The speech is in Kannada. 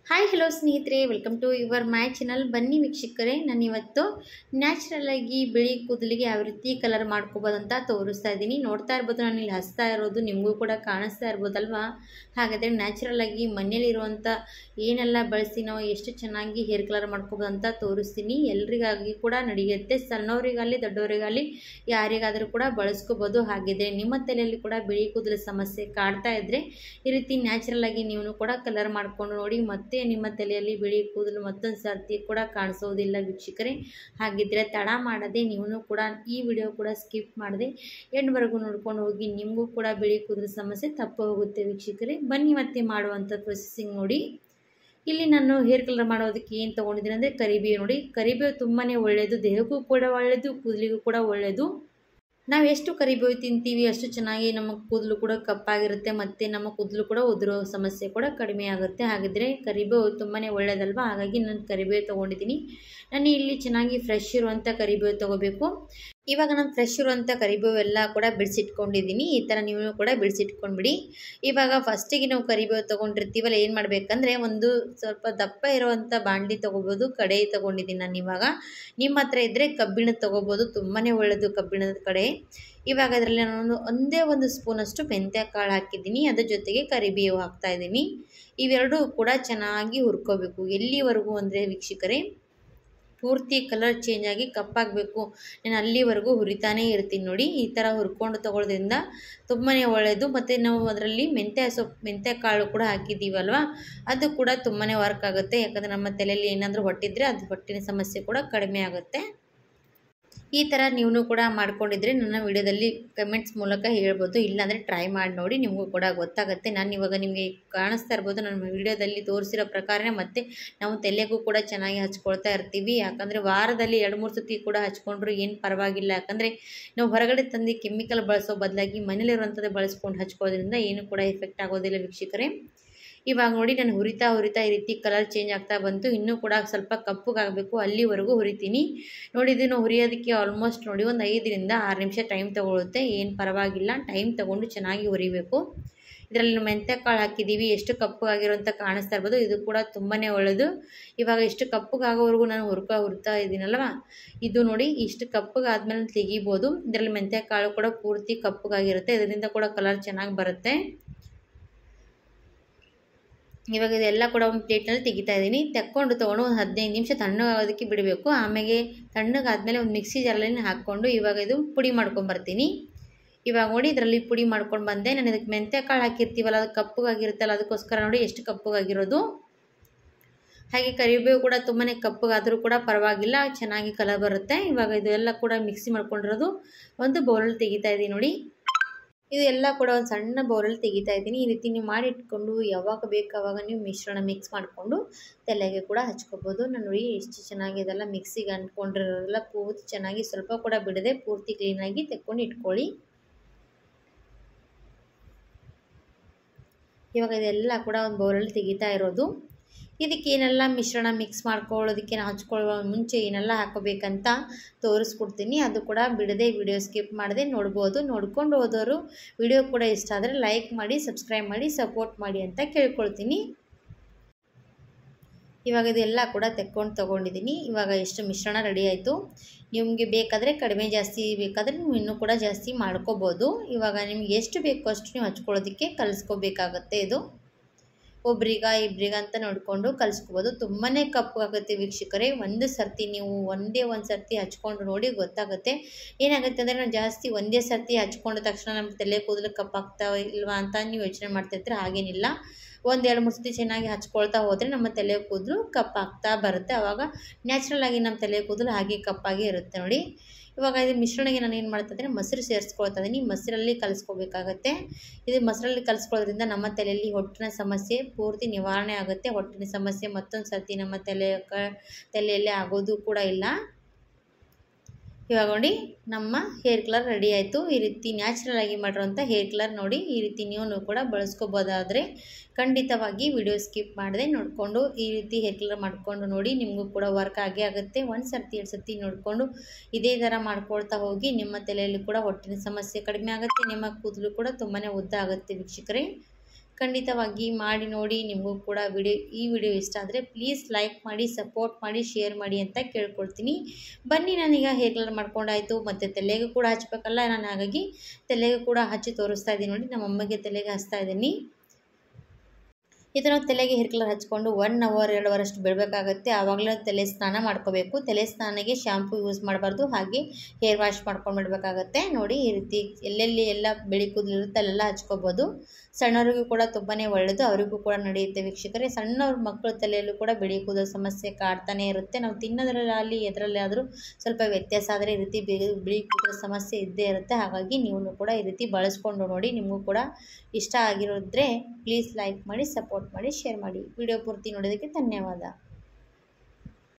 ಹಾಯ್ ಹಲೋ ಸ್ನೇಹಿತರೆ, welcome to your my channel. ಬನ್ನಿ ವೀಕ್ಷಕರೇ, ನಾನು ಇವತ್ತು ನ್ಯಾಚುರಲ್ ಆಗಿ ಬಿಳಿ ಕೂದಲಿಗೆ ಯಾವ ರೀತಿ ಕಲರ್ ಮಾಡ್ಕೋಬೋದು ಅಂತ ತೋರಿಸ್ತಾ ಇದ್ದೀನಿ. ನೋಡ್ತಾ ಇರ್ಬೋದು, ನಾನು ಇಲ್ಲಿ ಹಚ್ತಾ ಇರೋದು ನಿಮಗೂ ಕೂಡ ಕಾಣಿಸ್ತಾ ಇರ್ಬೋದಲ್ವಾ. ಹಾಗಾದರೆ ನ್ಯಾಚುರಲ್ ಆಗಿ ಮನೆಯಲ್ಲಿರುವಂಥ ಏನೆಲ್ಲ ಬಳಸಿ ನಾವು ಎಷ್ಟು ಚೆನ್ನಾಗಿ ಹೇರ್ ಕಲರ್ ಮಾಡ್ಕೋಬೋದು ಅಂತ ತೋರಿಸ್ತೀನಿ. ಎಲ್ರಿಗಾಗಿ ಕೂಡ ನಡೆಯುತ್ತೆ, ಸಣ್ಣವರಿಗಾಗಲಿ ದೊಡ್ಡವರಿಗಾಗಲಿ ಯಾರಿಗಾದರೂ ಕೂಡ ಬಳಸ್ಕೋಬೋದು. ಹಾಗಿದ್ರೆ ನಿಮ್ಮ ತಲೆಯಲ್ಲಿ ಕೂಡ ಬಿಳಿ ಕೂದಲು ಸಮಸ್ಯೆ ಕಾಡ್ತಾ ಇದ್ದರೆ ಈ ರೀತಿ ನ್ಯಾಚುರಲ್ ಆಗಿ ನೀವು ಕೂಡ ಕಲರ್ ಮಾಡ್ಕೊಂಡು ನೋಡಿ, ಮತ್ತೆ ನಿಮ್ಮ ತಲೆಯಲ್ಲಿ ಬಿಳಿ ಕೂದಲು ಮತ್ತೊಂದು ಸರ್ತಿ ಕೂಡ ಕಾಣಿಸೋದಿಲ್ಲ ವೀಕ್ಷಕರೇ. ಹಾಗಿದ್ರೆ ತಡ ಮಾಡದೆ ನೀವು ಕೂಡ ಈ ವಿಡಿಯೋ ಕೂಡ ಸ್ಕಿಪ್ ಮಾಡದೆ ಎಂಡ್ವರೆಗೂ ನೋಡ್ಕೊಂಡು ಹೋಗಿ, ನಿಮಗೂ ಕೂಡ ಬಿಳಿ ಕೂದಲು ಸಮಸ್ಯೆ ತಪ್ಪು ಹೋಗುತ್ತೆ ವೀಕ್ಷಕರೇ. ಬನ್ನಿ ಮತ್ತೆ ಮಾಡುವಂಥ ಪ್ರೊಸೆಸಿಂಗ್ ನೋಡಿ. ಇಲ್ಲಿ ನಾನು ಹೇರ್ ಕಲರ್ ಮಾಡೋದಕ್ಕೆ ಏನು ತೊಗೊಂಡಿದ್ದೀನಿ ಅಂದರೆ ಕರಿಬೇವು ನೋಡಿ. ಕರಿಬೇವು ತುಂಬಾ ಒಳ್ಳೆಯದು, ದೇಹಕ್ಕೂ ಕೂಡ ಒಳ್ಳೆಯದು, ಕೂದಲಿಗೂ ಕೂಡ ಒಳ್ಳೆಯದು. ನಾವು ಎಷ್ಟು ಕರಿಬೇವು ತಿಂತೀವಿ ಅಷ್ಟು ಚೆನ್ನಾಗಿ ನಮ್ಮ ಕೂದಲು ಕೂಡ ಕಪ್ಪಾಗಿರುತ್ತೆ, ಮತ್ತು ನಮ್ಮ ಕೂದಲು ಕೂಡ ಉದುರೋ ಸಮಸ್ಯೆ ಕೂಡ ಕಡಿಮೆ ಆಗುತ್ತೆ. ಹಾಗಿದ್ರೆ ಕರಿಬೇವು ತುಂಬಾ ಒಳ್ಳೆಯದಲ್ವ, ಹಾಗಾಗಿ ನಾನು ಕರಿಬೇವು ತೊಗೊಂಡಿದ್ದೀನಿ. ನಾನು ಇಲ್ಲಿ ಚೆನ್ನಾಗಿ ಫ್ರೆಶ್ ಇರುವಂಥ ಕರಿಬೇವು ತೊಗೋಬೇಕು. ಇವಾಗ ನಾನು ಫ್ರೆಶ್ ಇರುವಂಥ ಕರಿಬೇವು ಎಲ್ಲ ಕೂಡ ಬಿಡಿಸಿಟ್ಕೊಂಡಿದ್ದೀನಿ. ಈ ಥರ ನೀವು ಕೂಡ ಬಿಡಿಸಿಟ್ಕೊಂಡ್ಬಿಡಿ. ಇವಾಗ ಫಸ್ಟಿಗೆ ನಾವು ಕರಿಬೇವು ತೊಗೊಂಡಿರ್ತೀವಲ್ಲ, ಏನು ಮಾಡಬೇಕಂದ್ರೆ ಒಂದು ಸ್ವಲ್ಪ ದಪ್ಪ ಇರುವಂಥ ಬಾಣಲಿ ತೊಗೋಬೋದು. ಕಡೆ ತೊಗೊಂಡಿದ್ದೀನಿ ನಾನು. ಇವಾಗ ನಿಮ್ಮ ಹತ್ರ ಇದ್ದರೆ ಕಬ್ಬಿಣದ ತೊಗೋಬೋದು, ತುಂಬಾ ಒಳ್ಳೆಯದು ಕಬ್ಬಿಣದ ಕಡೆ. ಇವಾಗ ಅದರಲ್ಲಿ ನಾನು ಒಂದೇ ಒಂದು ಸ್ಪೂನಷ್ಟು ಮೆಂತ್ಯ ಕಾಳು ಹಾಕಿದ್ದೀನಿ, ಅದ್ರ ಜೊತೆಗೆ ಕರಿಬೇವು ಹಾಕ್ತಾಯಿದ್ದೀನಿ. ಇವೆರಡೂ ಕೂಡ ಚೆನ್ನಾಗಿ ಹುರ್ಕೋಬೇಕು. ಎಲ್ಲಿವರೆಗೂ ಅಂದರೆ ವೀಕ್ಷಕರೇ, ಪೂರ್ತಿ ಕಲರ್ ಚೇಂಜ್ ಆಗಿ ಕಪ್ಪಾಗಬೇಕು. ನಾನು ಅಲ್ಲಿವರೆಗೂ ಹುರಿತಾನೇ ಇರ್ತೀನಿ ನೋಡಿ. ಈ ಥರ ಹುರ್ಕೊಂಡು ತೊಗೊಳ್ಳೋದ್ರಿಂದ ತುಂಬಾ ಒಳ್ಳೆಯದು. ಮತ್ತು ನಾವು ಅದರಲ್ಲಿ ಮೆಂತ್ಯ ಕಾಳು ಕೂಡ ಹಾಕಿದ್ದೀವಲ್ವ, ಅದು ಕೂಡ ತುಂಬಾ ವರ್ಕ್ ಆಗುತ್ತೆ. ಯಾಕಂದರೆ ನಮ್ಮ ತಲೆಯಲ್ಲಿ ಏನಾದರೂ ಹೊಟ್ಟಿದ್ರೆ ಅದು ಹೊಟ್ಟಿನ ಸಮಸ್ಯೆ ಕೂಡ ಕಡಿಮೆ ಆಗುತ್ತೆ. ಈ ಥರ ನೀವು ಕೂಡ ಮಾಡ್ಕೊಂಡಿದ್ರೆ ನನ್ನ ವಿಡಿಯೋದಲ್ಲಿ ಕಮೆಂಟ್ಸ್ ಮೂಲಕ ಹೇಳ್ಬೋದು, ಇಲ್ಲಾಂದರೆ ಟ್ರೈ ಮಾಡಿ ನೋಡಿ, ನಿಮಗೂ ಕೂಡ ಗೊತ್ತಾಗುತ್ತೆ. ನಾನು ಇವಾಗ ನಿಮಗೆ ಕಾಣಿಸ್ತಾ ಇರ್ಬೋದು, ನನ್ನ ವಿಡಿಯೋದಲ್ಲಿ ತೋರಿಸಿರೋ ಪ್ರಕಾರನೇ ಮತ್ತೆ ನಾವು ತಲೆಗೂ ಕೂಡ ಚೆನ್ನಾಗಿ ಹಚ್ಕೊಳ್ತಾ ಇರ್ತೀವಿ. ಯಾಕಂದರೆ ವಾರದಲ್ಲಿ 2-3 ಸತಿ ಕೂಡ ಹಚ್ಕೊಂಡ್ರು ಏನು ಪರವಾಗಿಲ್ಲ. ಯಾಕಂದರೆ ನಾವು ಹೊರಗಡೆ ತಂದು ಕೆಮಿಕಲ್ ಬಳಸೋ ಬದಲಾಗಿ ಮನೇಲಿರುವಂಥದ್ದು ಬಳಸ್ಕೊಂಡು ಹಚ್ಕೊಳ್ಳೋದ್ರಿಂದ ಏನು ಕೂಡ ಎಫೆಕ್ಟ್ ಆಗೋದಿಲ್ಲ ವೀಕ್ಷಕರೇ. ಇವಾಗ ನೋಡಿ, ನಾನು ಹುರಿತಾ ಈ ರೀತಿ ಕಲರ್ ಚೇಂಜ್ ಆಗ್ತಾ ಬಂತು. ಇನ್ನೂ ಕೂಡ ಸ್ವಲ್ಪ ಕಪ್ಪಗಾಗಬೇಕು, ಅಲ್ಲಿವರೆಗೂ ಹುರಿತೀನಿ ನೋಡಿ. ಇದನ್ನು ಹುರಿಯೋದಕ್ಕೆ ಆಲ್ಮೋಸ್ಟ್ ನೋಡಿ ಒಂದು 5-6 ನಿಮಿಷ ಟೈಮ್ ತೊಗೊಳುತ್ತೆ. ಏನು ಪರವಾಗಿಲ್ಲ, ಟೈಮ್ ತೊಗೊಂಡು ಚೆನ್ನಾಗಿ ಹುರಿಬೇಕು. ಇದರಲ್ಲಿ ಮೆಂತ್ಯ ಕಾಳು ಹಾಕಿದ್ದೀವಿ, ಎಷ್ಟು ಕಪ್ಪಗಾಗಿರೋಂಥ ಕಾಣಿಸ್ತಾ ಇರ್ಬೋದು. ಇದು ಕೂಡ ತುಂಬಾ ಒಳ್ಳೆಯದು. ಇವಾಗ ಎಷ್ಟು ಕಪ್ಪಗಾಗೋವರೆಗೂ ನಾನು ಹುರ್ತಾ ಇದ್ದೀನಲ್ವ, ಇದು ನೋಡಿ ಇಷ್ಟು ಕಪ್ಪಗಾದ್ಮೇಲೆ ತೆಗಿಬೋದು. ಇದರಲ್ಲಿ ಮೆಂತ್ಯ ಕಾಳು ಕೂಡ ಪೂರ್ತಿ ಕಪ್ಪಗಾಗಿರುತ್ತೆ, ಇದರಿಂದ ಕೂಡ ಕಲರ್ ಚೆನ್ನಾಗಿ ಬರುತ್ತೆ. ಇವಾಗ ಇದೆಲ್ಲ ಕೂಡ ಒಂದು ಪ್ಲೇಟ್ನಲ್ಲಿ ತೆಗಿತಾ ಇದ್ದೀನಿ. ತೊಗೊಂಡು ಒಂದು 15 ನಿಮಿಷ ತಣ್ಣಗಾಗೋದಕ್ಕೆ ಬಿಡಬೇಕು. ಆಮೇಲೆ ತಣ್ಣಗಾದ್ಮೇಲೆ ಒಂದು ಮಿಕ್ಸಿ ಜಾರಲ್ಲಿ ಹಾಕ್ಕೊಂಡು ಇವಾಗ ಇದು ಪುಡಿ ಮಾಡ್ಕೊಂಬರ್ತೀನಿ. ಇವಾಗ ನೋಡಿ, ಇದರಲ್ಲಿ ಪುಡಿ ಮಾಡ್ಕೊಂಡು ಬಂದೆ. ನಾನು ಇದಕ್ಕೆ ಮೆಂತ್ಯ ಕಾಳು ಹಾಕಿರ್ತೀವಲ್ಲ, ಅದು ಕಪ್ಪಗಾಗಿರುತ್ತಲ್ಲ, ಅದಕ್ಕೋಸ್ಕರ ನೋಡಿ ಎಷ್ಟು ಕಪ್ಪಗಾಗಿರೋದು. ಹಾಗೆ ಕರಿಬೇವು ಕೂಡ ತುಂಬಾ ಕಪ್ಪಗಾದರೂ ಕೂಡ ಪರವಾಗಿಲ್ಲ, ಚೆನ್ನಾಗಿ ಕಲರ್ ಬರುತ್ತೆ. ಇವಾಗ ಇದೆಲ್ಲ ಕೂಡ ಮಿಕ್ಸಿ ಮಾಡ್ಕೊಂಡಿರೋದು ಒಂದು ಬೌಲಲ್ಲಿ ತೆಗಿತಾ ಇದ್ದೀನಿ ನೋಡಿ. ಇದು ಎಲ್ಲ ಕೂಡ ಒಂದು ಸಣ್ಣ ಬೌಲಲ್ಲಿ ತೆಗಿತಾ ಇದ್ದೀನಿ. ಈ ರೀತಿ ನೀವು ಮಾಡಿ ಇಟ್ಕೊಂಡು ಯಾವಾಗ ಬೇಕು ಆವಾಗ ನೀವು ಮಿಶ್ರಣ ಮಿಕ್ಸ್ ಮಾಡಿಕೊಂಡು ತಲೆಗೆ ಕೂಡ ಹಚ್ಕೋಬೋದು. ನಾನು ನೋಡಿ ಎಷ್ಟು ಚೆನ್ನಾಗಿ ಇದೆಲ್ಲ ಮಿಕ್ಸಿಗೆ ಅಂಟ್ಕೊಂಡಿರೋಲ್ಲ, ಪೂರ್ತಿ ಚೆನ್ನಾಗಿ ಸ್ವಲ್ಪ ಕೂಡ ಬಿಡದೆ ಪೂರ್ತಿ ಕ್ಲೀನಾಗಿ ತೆಕ್ಕೊಂಡು ಇಟ್ಕೊಳ್ಳಿ. ಇವಾಗ ಇದೆಲ್ಲ ಕೂಡ ಒಂದು ಬೌಲಲ್ಲಿ ತೆಗಿತಾ ಇರೋದು. ಇದಕ್ಕೆ ಏನೆಲ್ಲ ಮಿಶ್ರಣ ಮಿಕ್ಸ್ ಮಾಡ್ಕೊಳ್ಳೋದಕ್ಕೆ ನಾವು ಹಚ್ಕೊಳ್ಳೋ ಮುಂಚೆ ಏನೆಲ್ಲ ಹಾಕೋಬೇಕಂತ ತೋರಿಸ್ಕೊಡ್ತೀನಿ. ಅದು ಕೂಡ ಬಿಡದೆ ವಿಡಿಯೋ ಸ್ಕಿಪ್ ಮಾಡದೆ ನೋಡ್ಬೋದು. ನೋಡ್ಕೊಂಡು ಹೋದವರು ವಿಡಿಯೋ ಕೂಡ ಇಷ್ಟ ಆದರೆ ಲೈಕ್ ಮಾಡಿ, ಸಬ್ಸ್ಕ್ರೈಬ್ ಮಾಡಿ, ಸಪೋರ್ಟ್ ಮಾಡಿ ಅಂತ ಕೇಳ್ಕೊಳ್ತೀನಿ. ಇವಾಗ ಇದೆಲ್ಲ ಕೂಡ ತೊಗೊಂಡಿದ್ದೀನಿ. ಇವಾಗ ಎಷ್ಟು ಮಿಶ್ರಣ ರೆಡಿ ಆಯಿತು. ನಿಮಗೆ ಬೇಕಾದರೆ ಕಡಿಮೆ ಜಾಸ್ತಿ ಬೇಕಾದರೆ ನೀವು ಇನ್ನೂ ಕೂಡ ಜಾಸ್ತಿ ಮಾಡ್ಕೋಬೋದು. ಇವಾಗ ನಿಮ್ಗೆ ಎಷ್ಟು ಬೇಕೋ ಅಷ್ಟು ನೀವು ಹಚ್ಕೊಳ್ಳೋದಕ್ಕೆ ಕಲಿಸ್ಕೋಬೇಕಾಗತ್ತೆ. ಇದು ಇಬ್ಬರಿಗಂತ ನೋಡಿಕೊಂಡು ಕಲಿಸ್ಕೋಬೋದು. ತುಂಬಾ ಕಪ್ಪಗಾಗುತ್ತೆ ವೀಕ್ಷಕರೇ. ಒಂದೇ ಒಂದು ಸರ್ತಿ ಹಚ್ಕೊಂಡು ನೋಡಿ ಗೊತ್ತಾಗುತ್ತೆ. ಏನಾಗುತ್ತೆ ಅಂದರೆ ನಾವು ಜಾಸ್ತಿ ಒಂದೇ ಸರ್ತಿ ಹಚ್ಕೊಂಡ ತಕ್ಷಣ ನಮ್ಮ ತಲೆ ಕೂದಲು ಕಪ್ಪಾಗ್ತಾವ ಇಲ್ವಾ ಅಂತ ನೀವು ಯೋಚನೆ ಮಾಡ್ತಿರ್ತೀರ. ಹಾಗೇನಿಲ್ಲ, 1-2-3 ಸತಿ ಚೆನ್ನಾಗಿ ಹಚ್ಕೊಳ್ತಾ ಹೋದರೆ ನಮ್ಮ ತಲೆ ಕೂದಲು ಕಪ್ಪಾಗ್ತಾ ಬರುತ್ತೆ. ಆವಾಗ ನ್ಯಾಚುರಲ್ ಆಗಿ ನಮ್ಮ ತಲೆ ಕೂದಲು ಹಾಗೆ ಕಪ್ಪಾಗಿ ಇರುತ್ತೆ ನೋಡಿ. ಇವಾಗ ಇದು ಮಿಶ್ರಣಕ್ಕೆ ನಾನು ಏನು ಮಾಡ್ತಾಯಿದ್ರೆ ಮೊಸರು ಸೇರಿಸ್ಕೊಳ್ತಾ ಇದ್ದೀನಿ. ಮೊಸರಲ್ಲಿ ಕಲಿಸ್ಕೋಬೇಕಾಗತ್ತೆ. ಇದು ಮೊಸರಲ್ಲಿ ಕಲಿಸ್ಕೊಳ್ಳೋದ್ರಿಂದ ನಮ್ಮ ತಲೆಯಲ್ಲಿ ಹೊಟ್ಟಿನ ಸಮಸ್ಯೆ ಪೂರ್ತಿ ನಿವಾರಣೆ ಆಗುತ್ತೆ. ಹೊಟ್ಟಿನ ಸಮಸ್ಯೆ ಮತ್ತೊಂದು ಸರ್ತಿ ನಮ್ಮ ತಲೆಯಲ್ಲಿ ಆಗೋದು ಕೂಡ ಇಲ್ಲ. ಇವಾಗ ನೋಡಿ, ನಮ್ಮ ಹೇರ್ ಕಲರ್ ರೆಡಿ ಆಯಿತು. ಈ ರೀತಿ ನ್ಯಾಚುರಲ್ ಆಗಿ ಮಾಡಿರೋಂಥ ಹೇರ್ ಕಲರ್ ನೋಡಿ, ಈ ರೀತಿ ನೀವು ಕೂಡ ಬಳಸ್ಕೋಬೋದಾದರೆ ಖಂಡಿತವಾಗಿ ವಿಡಿಯೋ ಸ್ಕಿಪ್ ಮಾಡದೆ ನೋಡಿಕೊಂಡು ಈ ರೀತಿ ಹೇರ್ ಕಲರ್ ಮಾಡಿಕೊಂಡು ನೋಡಿ, ನಿಮಗೂ ಕೂಡ ವರ್ಕ್ ಆಗೇ ಆಗುತ್ತೆ. 1 ಸರ್ತಿ 2 ಸರ್ತಿ ನೋಡಿಕೊಂಡು ಇದೇ ಥರ ಮಾಡ್ಕೊಳ್ತಾ ಹೋಗಿ, ನಿಮ್ಮ ತಲೆಯಲ್ಲಿ ಕೂಡ ಹೊಟ್ಟಿನ ಸಮಸ್ಯೆ ಕಡಿಮೆ ಆಗುತ್ತೆ, ನಿಮ್ಮ ಕೂದಲು ಕೂಡ ತುಂಬಾ ಉದ್ದ ಆಗುತ್ತೆ ವೀಕ್ಷಕರೇ. ಖಂಡಿತವಾಗಿ ಮಾಡಿ ನೋಡಿ. ನಿಮಗೂ ಕೂಡ ಈ ವಿಡಿಯೋ ಇಷ್ಟ ಆದರೆ ಪ್ಲೀಸ್ ಲೈಕ್ ಮಾಡಿ, ಸಪೋರ್ಟ್ ಮಾಡಿ, ಶೇರ್ ಮಾಡಿ ಅಂತ ಕೇಳ್ಕೊಳ್ತೀನಿ. ಬನ್ನಿ, ನಾನೀಗ ಹೇರ್ ಕಲರ್ ಮಾಡ್ಕೊಂಡಾಯಿತು ಮತ್ತು ತಲೆಗೂ ಕೂಡ ಹಚ್ಚಬೇಕಲ್ಲ, ನಾನು ಹಾಗಾಗಿ ತಲೆಗೂ ಕೂಡ ಹಚ್ಚಿ ತೋರಿಸ್ತಾ ಇದ್ದೀನಿ ನೋಡಿ. ನಮ್ಮ ಅಮ್ಮಗೆ ತಲೆಗೆ ಹಚ್ತಾ ಇದ್ದೀನಿ. ಇದನ್ನು ತಲೆಗೆ ಹೇರ್ ಕಲರ್ ಹಚ್ಕೊಂಡು 1 ಅವರ್ 2 ಅವರಷ್ಟು ಬಿಡಬೇಕಾಗುತ್ತೆ. ಆವಾಗಲೇ ತಲೆ ಸ್ನಾನ ಮಾಡ್ಕೋಬೇಕು. ತಲೆ ಸ್ನಾನಕ್ಕೆ ಶಾಂಪೂ ಯೂಸ್ ಮಾಡಬಾರ್ದು, ಹಾಗೆ ಹೇರ್ ವಾಶ್ ಮಾಡ್ಕೊಂಡು ಬಿಡಬೇಕಾಗತ್ತೆ. ನೋಡಿ, ಈ ರೀತಿ ಎಲ್ಲೆಲ್ಲಿ ಎಲ್ಲ ಬಿಳಿ ಕೂದಲಿರುತ್ತೆ ಅಲ್ಲೆಲ್ಲ ಹಚ್ಕೋಬೋದು. ಸಣ್ಣವರಿಗೂ ಕೂಡ ತುಂಬಾ ಒಳ್ಳೆಯದು, ಅವರಿಗೂ ಕೂಡ ನಡೆಯುತ್ತೆ ವೀಕ್ಷಕರೇ. ಸಣ್ಣವ್ರ ಮಕ್ಕಳ ತಲೆಯಲ್ಲೂ ಕೂಡ ಬಿಳಿ ಕೂದಲ ಸಮಸ್ಯೆ ಕಾಡ್ತಾನೆ ಇರುತ್ತೆ. ನಾವು ತಿನ್ನೋದ್ರಲ್ಲಿ ಎದರಲ್ಲಿ ಆದರೂ ಸ್ವಲ್ಪ ವ್ಯತ್ಯಾಸ ಆದರೆ ಈ ರೀತಿ ಬಿಳಿ ಕೂದಲ ಸಮಸ್ಯೆ ಇದ್ದೇ ಇರುತ್ತೆ. ಹಾಗಾಗಿ ನೀವು ಕೂಡ ಈ ರೀತಿ ಬಳಸ್ಕೊಂಡು ನೋಡಿ. ನಿಮಗೂ ಕೂಡ ಇಷ್ಟ ಆಗಿರೋದ್ರೆ ಪ್ಲೀಸ್ ಲೈಕ್ ಮಾಡಿ, ಸಪೋರ್ಟ್ ಮಾಡಿ, ಶೇರ್ ಮಾಡಿ. ವಿಡಿಯೋ ಪೂರ್ತಿ ನೋಡೋದಕ್ಕೆ ಧನ್ಯವಾದ.